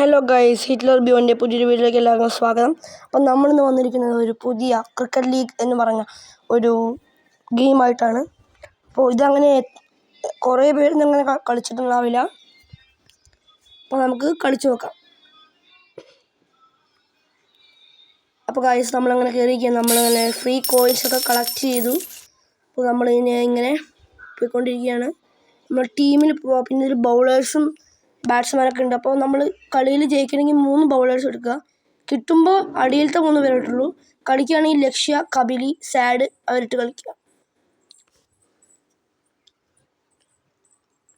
Hello guys, Hitler ബിയോൻ്റെ പുതിയൊരു വീഡിയോയിലേക്ക് എല്ലാവർക്കും സ്വാഗതം. അപ്പം നമ്മളിന്ന് വന്നിരിക്കുന്നത് ഒരു പുതിയ ക്രിക്കറ്റ് ലീഗ് എന്ന് പറഞ്ഞ ഒരു ഗെയിമായിട്ടാണ്. അപ്പോൾ ഇതങ്ങനെ കുറേ പേരൊന്നും അങ്ങനെ കളിച്ചിട്ടുണ്ടാവില്ല. അപ്പോൾ നമുക്ക് കളിച്ചു നോക്കാം. അപ്പോൾ ഗൈസ്, നമ്മളങ്ങനെ കയറിയിരിക്കുക. നമ്മളങ്ങനെ ഫ്രീ കോയിൻസൊക്കെ കളക്ട് ചെയ്തു. അപ്പോൾ നമ്മളിങ്ങനെ ഇങ്ങനെ പോയിക്കൊണ്ടിരിക്കുകയാണ്. നമ്മൾ ടീമിൽ പോവാം. പിന്നെ ഒരു ബൗളേഴ്സും ബാറ്റ്സ്മാനൊക്കെ ഉണ്ട്. അപ്പോൾ നമ്മൾ കളിയിൽ ജയിക്കണമെങ്കിൽ 3 ബൗളേഴ്സ് എടുക്കുക. കിട്ടുമ്പോൾ അടിയിലത്തെ 3 പേരെ ഇട്ടുള്ളൂ. കളിക്കുകയാണെങ്കിൽ ലക്ഷ്യ, കപിലി, സാഡ് അവരിട്ട് കളിക്കുക.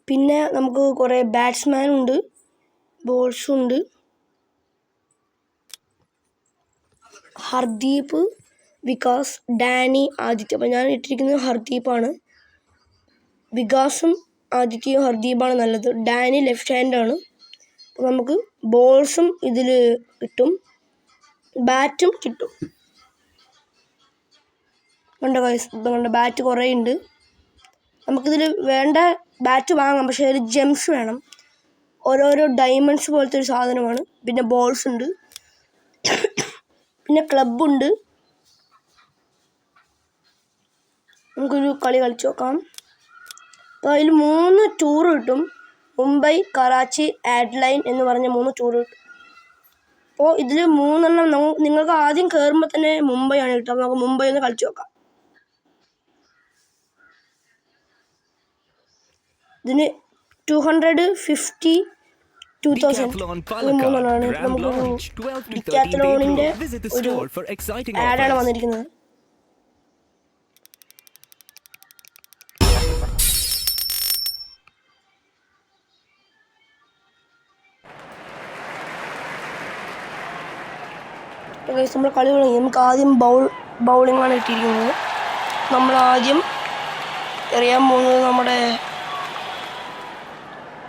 പിന്നെ നമുക്ക് കുറേ ബാറ്റ്സ്മാനുണ്ട്, ബോൾസും ഉണ്ട്. ഹർദീപ്, വികാസ്, ഡാനി, ആദിത്യ. അപ്പോൾ ഞാൻ ഇട്ടിരിക്കുന്നത് ഹർദീപാണ്. വികാസും ആദിത്യയും ഹർദീപാണ് നല്ലത്. ഡാനി ലെഫ്റ്റ് ഹാൻഡാണ്. അപ്പോൾ നമുക്ക് ബോൾസും ഇതിൽ കിട്ടും, ബാറ്റും കിട്ടും. കണ്ടോ ഗൈസ്, ഇതുകൊണ്ട് ബാറ്റ് കുറേ ഉണ്ട്. നമുക്കിതിൽ വേണ്ട ബാറ്റ് വാങ്ങാം, പക്ഷേ അതിൽ ജെംസ് വേണം. ഓരോരോ ഡയമണ്ട്സ് പോലത്തെ ഒരു സാധനമാണ്. പിന്നെ ബോൾസ് ഉണ്ട്, പിന്നെ ക്ലബുണ്ട്. നമുക്കൊരു കളി കളിച്ചു നോക്കാം. അപ്പോൾ അതിൽ 3 ടൂർ കിട്ടും. മുംബൈ, കറാച്ചി, ആഡ്ലൈൻ എന്ന് പറഞ്ഞ 3 ടൂർ കിട്ടും. അപ്പോൾ ഇതിൽ 3 നിങ്ങൾക്ക് ആദ്യം കയറുമ്പോൾ തന്നെ മുംബൈ ആണ് കിട്ടുക. നമുക്ക് മുംബൈ ഒന്ന് കളിച്ചു നോക്കാം. ഇതിന് 250, 2000 3 നമുക്കൊരു ഡിക്കാത്തലോണിൻ്റെ ഒരു ആഡാണ് വന്നിരിക്കുന്നത്. നമ്മൾ കളി തുടങ്ങി. നമുക്ക് ആദ്യം ബൗളിങ്ങാണ് കിട്ടിയിരിക്കുന്നത്. നമ്മൾ ആദ്യം എറിയാൻ പോകുന്നത് നമ്മുടെ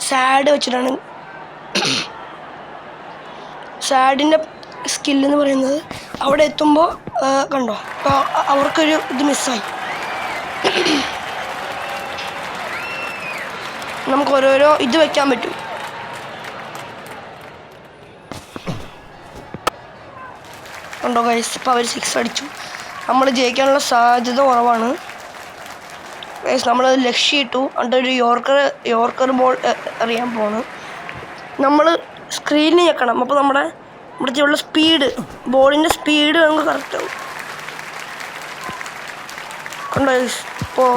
സാഡ് വെച്ചിട്ടാണ്. സാഡിൻ്റെ സ്കില്ലെന്ന് പറയുന്നത് അവിടെ എത്തുമ്പോൾ കണ്ടോ, അപ്പോൾ അവർക്കൊരു ഇത് മിസ്സായി. നമുക്ക് ഓരോരോ ഇത് വയ്ക്കാൻ പറ്റും. ഉണ്ടോ ഗൈസ്, ഇപ്പോൾ അവർ 6 അടിച്ചു. നമ്മൾ ജയിക്കാനുള്ള സാധ്യത കുറവാണ് ഗൈസ്. നമ്മൾ ലക്ഷ്യമിട്ടു. എന്നിട്ട് ഒരു യോർക്കർ ബോൾ എറിയാൻ പോണ്. നമ്മൾ സ്ക്രീനിൽ ഞെക്കണം. അപ്പോൾ ഇവിടുത്തെ സ്പീഡ്, ബോളിൻ്റെ സ്പീഡ് നമുക്ക് കറക്റ്റ് ആവും. കണ്ടോ ഗൈസ്, ഇപ്പോൾ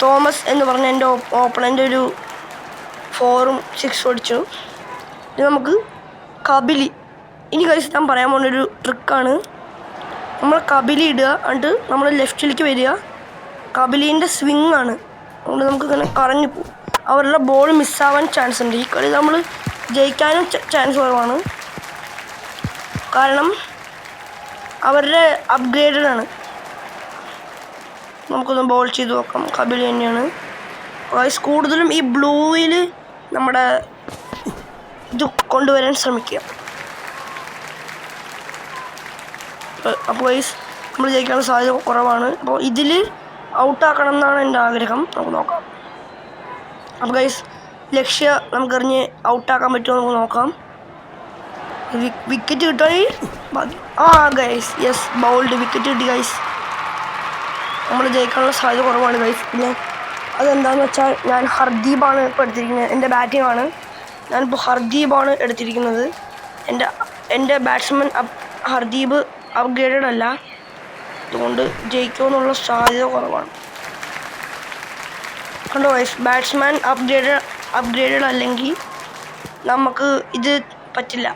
തോമസ് എന്ന് പറഞ്ഞ എൻ്റെ ഓപ്പണൻ്റെ ഒരു 4ഉം 6ഉം അടിച്ചു. ഇത് നമുക്ക് കപിലി. ഇനി ഗൈസ് ഞാൻ പറയാൻ പോകുന്നൊരു ട്രിക്കാണ്. നമ്മൾ കപിലി ഇടുക, എന്നിട്ട് നമ്മൾ ലെഫ്റ്റിലേക്ക് വരിക. കപിലീൻ്റെ സ്വിങ് ആണ്, അതുകൊണ്ട് നമുക്കിങ്ങനെ കറങ്ങി പോകും. അവരുടെ ബോൾ മിസ്സാവാൻ ചാൻസ് ഉണ്ട്. ഈ കളി നമ്മൾ ജയിക്കാനും ചാൻസ് കുറവാണ്, കാരണം അവരുടെ അപ്ഗ്രേഡഡ് ആണ്. നമുക്കൊന്ന് ബോൾ ചെയ്ത് നോക്കാം. കപിലി തന്നെയാണ് ഗൈസ്. കൂടുതലും ഈ ബ്ലൂവിൽ നമ്മുടെ ഇത് കൊണ്ടുവരാൻ ശ്രമിക്കുക. അപ്പോൾ ഗൈസ്, നമ്മൾ ജയിക്കാനുള്ള സാധ്യത കുറവാണ്. അപ്പോൾ ഇതിൽ ഔട്ടാക്കണം എന്നാണ് എൻ്റെ ആഗ്രഹം. നമുക്ക് നോക്കാം. അപ്പോൾ ഗൈസ്, ലക്ഷ്യ നമുക്കെറിഞ്ഞ് ഔട്ടാക്കാൻ പറ്റുമോ നമുക്ക് നോക്കാം. വിക്കറ്റ് കിട്ടുകയാണെങ്കിൽ ഗൈസ്, യെസ്, ബൗൾഡ്, വിക്കറ്റ് കിട്ടി ഗൈസ്. നമ്മൾ ജയിക്കാനുള്ള സാധ്യത കുറവാണ് ഗൈസ്. പിന്നെ അതെന്താണെന്ന് വെച്ചാൽ ഞാൻ ഹർദീപാണ് ഇപ്പോൾ എടുത്തിരിക്കുന്നത്. എൻ്റെ ബാറ്റിംഗ് ആണ്. ഞാനിപ്പോൾ ഹർദീപാണ് എടുത്തിരിക്കുന്നത്. എൻ്റെ ബാറ്റ്സ്മാൻ ഹർദീപ് അപ്ഗ്രേഡഡ് അല്ല, അതുകൊണ്ട് ജയിക്കുമെന്നുള്ള സാധ്യത കുറവാണ്. കണ്ടോ ഗൈസ്, ബാറ്റ്സ്മാൻ അപ്ഗ്രേഡഡ് അല്ലെങ്കിൽ നമുക്ക് ഇത് പറ്റില്ല.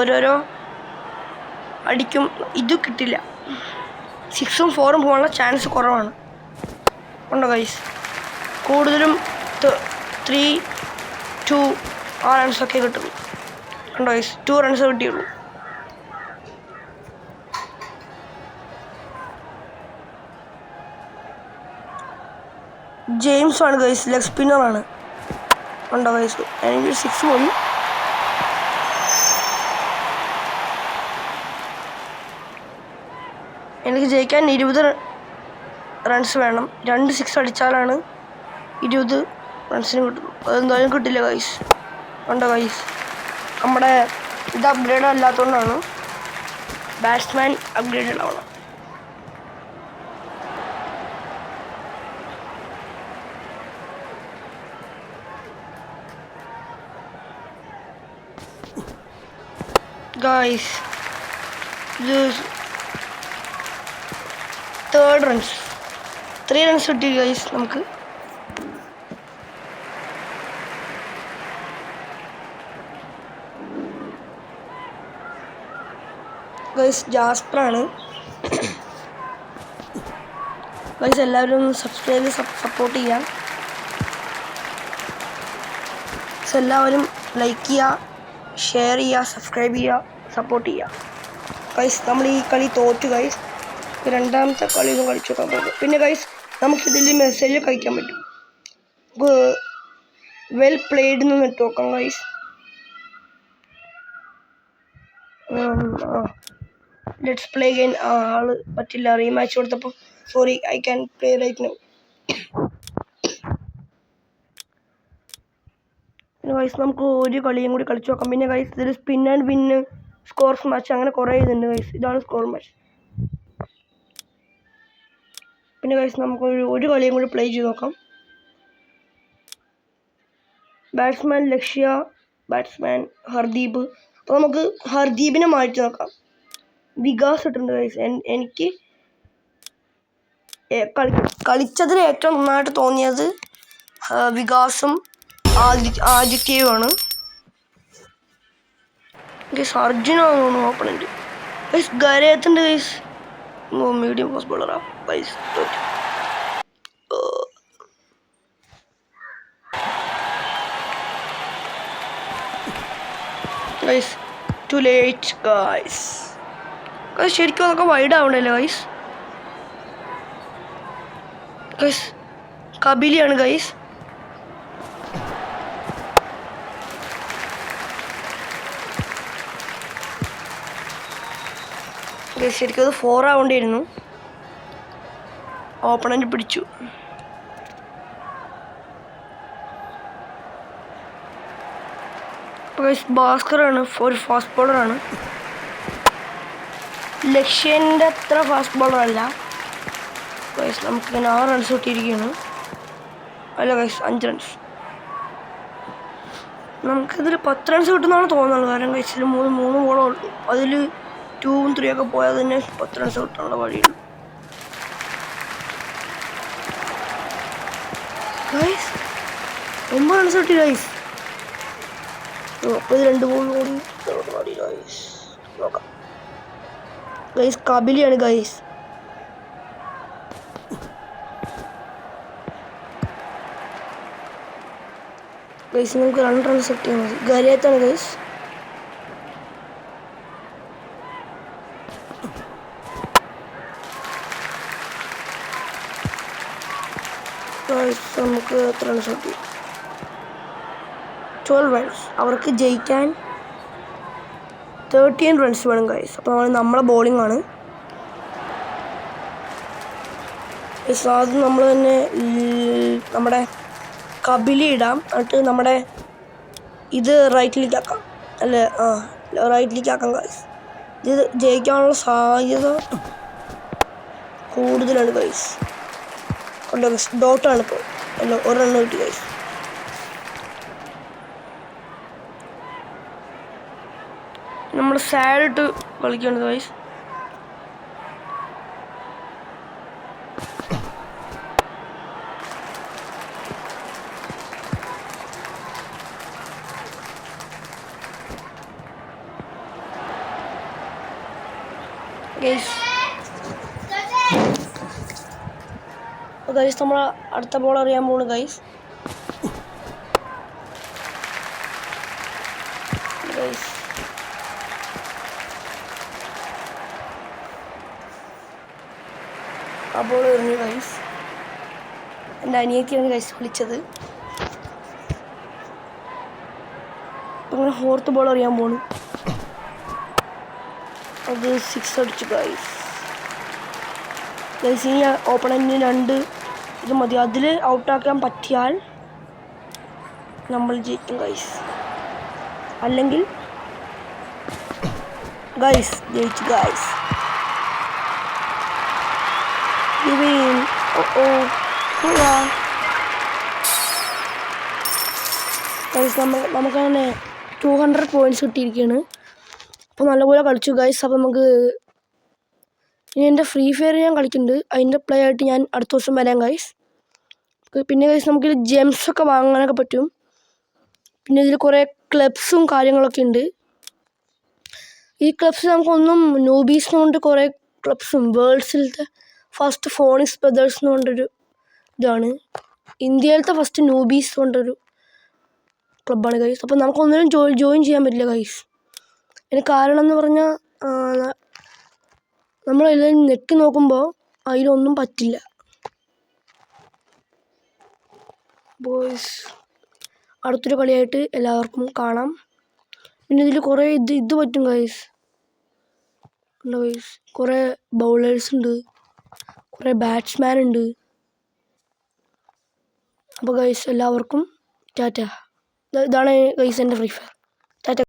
ഓരോരോ അടിക്കും, ഇത് കിട്ടില്ല. 6ഉം 4ഉം പോകാനുള്ള ചാൻസ് കുറവാണ്. കണ്ടോ ഗൈസ്, കൂടുതലും 3, 2 ആ റൺസൊക്കെ കിട്ടും. കണ്ടോ ഗൈസ്, 2 റൺസ് കിട്ടിയുള്ളൂ. ജെയിംസ് ആണ് ഗൈസ്, ലെഗ് സ്പിന്നറാണ്. കണ്ടോ ഗൈസ്, എനിക്ക് 6 പോയി. എനിക്ക് ജയിക്കാൻ 20 റൺസ് വേണം. 2 6 അടിച്ചാലാണ് 20 റൺസിന് കിട്ടും. അതെന്തായാലും കിട്ടില്ല ഗൈസ്. ഉണ്ട് ഗൈസ്. നമ്മുടെ ഇത് അപ്ഗ്രേഡ് അല്ലാത്തതുകൊണ്ടാണ്. ബാറ്റ്സ്മാൻ അപ്ഗ്രേഡഡ് ആവണം. ഗൈസ് ഇത് 3 റൺസ് കിട്ടി ഗൈസ് നമുക്ക്. ഗൈസ് ജാസ്പറാണ്. ഗൈസ് എല്ലാവരും ഒന്ന് സബ്സ്ക്രൈബ് സപ്പോർട്ട് ചെയ്യാം. എല്ലാവരും ലൈക്ക് ചെയ്യുക, ഷെയർ ചെയ്യുക, സബ്സ്ക്രൈബ് ചെയ്യുക, സപ്പോർട്ട് ചെയ്യുക. ഗൈസ് നമ്മൾ ഈ കളി തോറ്റു ഗൈസ്. രണ്ടാമത്തെ കളിയൊന്നും കളിച്ചു നോക്കാൻ പോകും. പിന്നെ ഗൈസ് നമുക്കിതിൽ മെസ്സേജ് കഴിക്കാൻ പറ്റും. വെൽ പ്ലേഡ് എന്ന് ഇട്ട് നോക്കാം ഗൈസ്. Let's play again. ആള് പറ്റില്ല, റീമാച്ച് കൊടുത്തപ്പോൾ sorry I can play right now. പിന്നെ ഗൈസ് നമുക്ക് ഒരു കളിയും കൂടി കളിച്ചു നോക്കാം. പിന്നെ ഗൈസ് ഇതിൽ spin and win, scores match അങ്ങനെ കുറേ ഇതുണ്ട് ഗൈസ്. ഇതാണ് സ്കോർ മാച്ച്. പിന്നെ ഗൈസ് നമുക്ക് ഒരു കളിയും കൂടി പ്ലേ ചെയ്ത് നോക്കാം. ബാറ്റ്സ്മാൻ ലക്ഷ്യ, ബാറ്റ്സ്മാൻ ഹർദീപ്. അപ്പോൾ നമുക്ക് ഹർദീപിനെ മാറ്റി നോക്കാം. വികാസ് ഇട്ടുണ്ട് ഗൈസ്. എനിക്ക് കളിച്ചതിൽ ഏറ്റവും നന്നായിട്ട് തോന്നിയത് വികാസും ആദിത്യയുമാണ്. ഗൈസ് അർജുനാണ് തോന്നുന്നു ഓപ്പണൻറ്റ്. ഗൈസ് ഗരേത്തുണ്ട് ഗൈസ്. മീഡിയം ഫാസ്റ്റ് ബോളറാ guys. Guys too late guys. Guys ശരിക്കും അതൊക്കെ വൈഡ് ആവണ്ടല്ലോ ഗൈസ്. ഗൈസ് കബിലിയാണ് ഗൈസ്. ഗൈസ് ശരിക്കും അത് 4 ആവേണ്ടിയിരുന്നു. ഓപ്പണൻറ്റ് പിടിച്ചു. ഗൈസ് ഭാസ്കറാണ് ഒരു ഫാസ്റ്റ് ബോളറാണ്. ലക്ഷ്യൻ്റെ അത്ര ഫാസ്റ്റ് ബോളറല്ല ഗൈസ്. നമുക്കിങ്ങനെ 6 റൺസ് കിട്ടിയിരിക്കുകയാണ്. അല്ല ഗൈസ് 5 റൺസ്. നമുക്കിതിൽ 10 റൺസ് കിട്ടുന്നതാണ് തോന്നുന്നത്. കാരണം ഗൈസിൽ 3 ബോളുള്ളൂ. അതിൽ 2ഉം 3 ഒക്കെ പോയാൽ തന്നെ 10 റൺസ് കിട്ടാനുള്ള വഴിയുള്ളൂ. ഗൈസ് 9 റൺസ് കിട്ടി ഗൈസ്. അപ്പോൾ ഇത് 2 ബോൾ ഓടി ഗൈസ്. നോക്കാം ഗൈസ്. കബിലിയാണ് ഗൈസ്. ഗൈസ് നമുക്ക് 2 റൺസ് കിട്ടിയാൽ മതി. ഗരേത്താണ് ഗൈസ്. നമുക്ക് എത്ര റൺസ് കിട്ടി? 12 റൺസ്. അവർക്ക് ജയിക്കാൻ 13 റൺസ് വേണം ഗൈസ്. അപ്പോൾ നമ്മളെ ബോളിംഗ് ആണ്. ആദ്യം നമ്മൾ തന്നെ നമ്മുടെ കബിലി ഇടാം. എന്നിട്ട് നമ്മുടെ ഇത് റൈറ്റിലേക്ക് ആക്കാം. അല്ലേ റൈറ്റിലേക്ക് ആക്കാം ഗൈസ്. ഇത് ജയിക്കാനുള്ള സാധ്യത കൂടുതലാണ് ഗൈസ്. കൊണ്ട് ഗൈസ് ഡോട്ടാണ് ഇപ്പോൾ. അല്ല 1 റണ്ണ് കിട്ടി ഗൈസ്. നമ്മൾ സാഡിട്ട് കളിക്കേണ്ടത് ഗൈസ്. ഗൈസ് നമ്മൾ അടുത്ത ബോൾ അറിയാൻ പോണു ഗൈസ്. ആ ബോൾ എറിഞ്ഞു ഗൈസ്. എൻ്റെ അനിയത്തിയാണ് ഗൈസ് വിളിച്ചത്. അങ്ങനെ 4th ബോൾ അറിയാൻ പോണു. അത് 6 അടിച്ചു ഗൈസ്. ഗൈസ് ഇനി ഓപ്പണൻറ്റിന് 2 ഇത് മതി. അതിൽ ഔട്ടാക്കാൻ പറ്റിയാൽ നമ്മൾ ജയിക്കും ഗൈസ്. അല്ലെങ്കിൽ ഗൈസ് ജയിച്ചു ഗൈസ്. നമുക്കങ്ങനെ 200 points കിട്ടിയിരിക്കുകയാണ്. അപ്പോൾ നല്ലപോലെ കളിച്ചു ഗൈസ്. അപ്പോൾ നമുക്ക് ഇനി എൻ്റെ ഫ്രീ ഫയർ ഞാൻ കളിക്കുന്നുണ്ട്, അതിൻ്റെ പ്ലേ ആയിട്ട് ഞാൻ അടുത്ത ദിവസം വരാം ഗൈസ്. പിന്നെ ഗൈസ് നമുക്കിത് ജെംസൊക്കെ വാങ്ങാനൊക്കെ പറ്റും. പിന്നെ ഇതിൽ കുറേ ക്ലബ്സും കാര്യങ്ങളൊക്കെ ഉണ്ട്. ഈ ക്ലബ്സ് നമുക്കൊന്നും നോബീസ് കൊണ്ട് കുറേ ക്ലബ്സും വേൾഡ്സിലത്തെ ഫസ്റ്റ് ഫോണിക്സ് ബ്രദേഴ്സ് എന്ന് കൊണ്ടൊരു ഇതാണ്, ഇന്ത്യയിലത്തെ ഫസ്റ്റ് നോബീസ് കൊണ്ടൊരു ക്ലബ്ബാണ് ഗൈസ്. അപ്പോൾ നമുക്കൊന്നിനും ജോയിൻ ചെയ്യാൻ പറ്റില്ല ഗൈസ്. അതിന് കാരണം എന്ന് പറഞ്ഞാൽ നമ്മളെല്ലാം നെറ്റ് നോക്കുമ്പോൾ അതിലൊന്നും പറ്റില്ല ബോയ്സ്. അടുത്തൊരു കളിയായിട്ട് എല്ലാവർക്കും കാണാം. പിന്നെ ഇതിൽ കുറേ ഇത് പറ്റും ഗൈസ്. കുറേ ബൗളേഴ്സ് ഉണ്ട്, കുറേ ബാറ്റ്സ്മാൻ ഉണ്ട്. അപ്പോൾ ഗൈസ് എല്ലാവർക്കും ടാറ്റ. ഇതാണ് ഗൈസ് എൻ്റെ ഫ്രീ ഫയർ.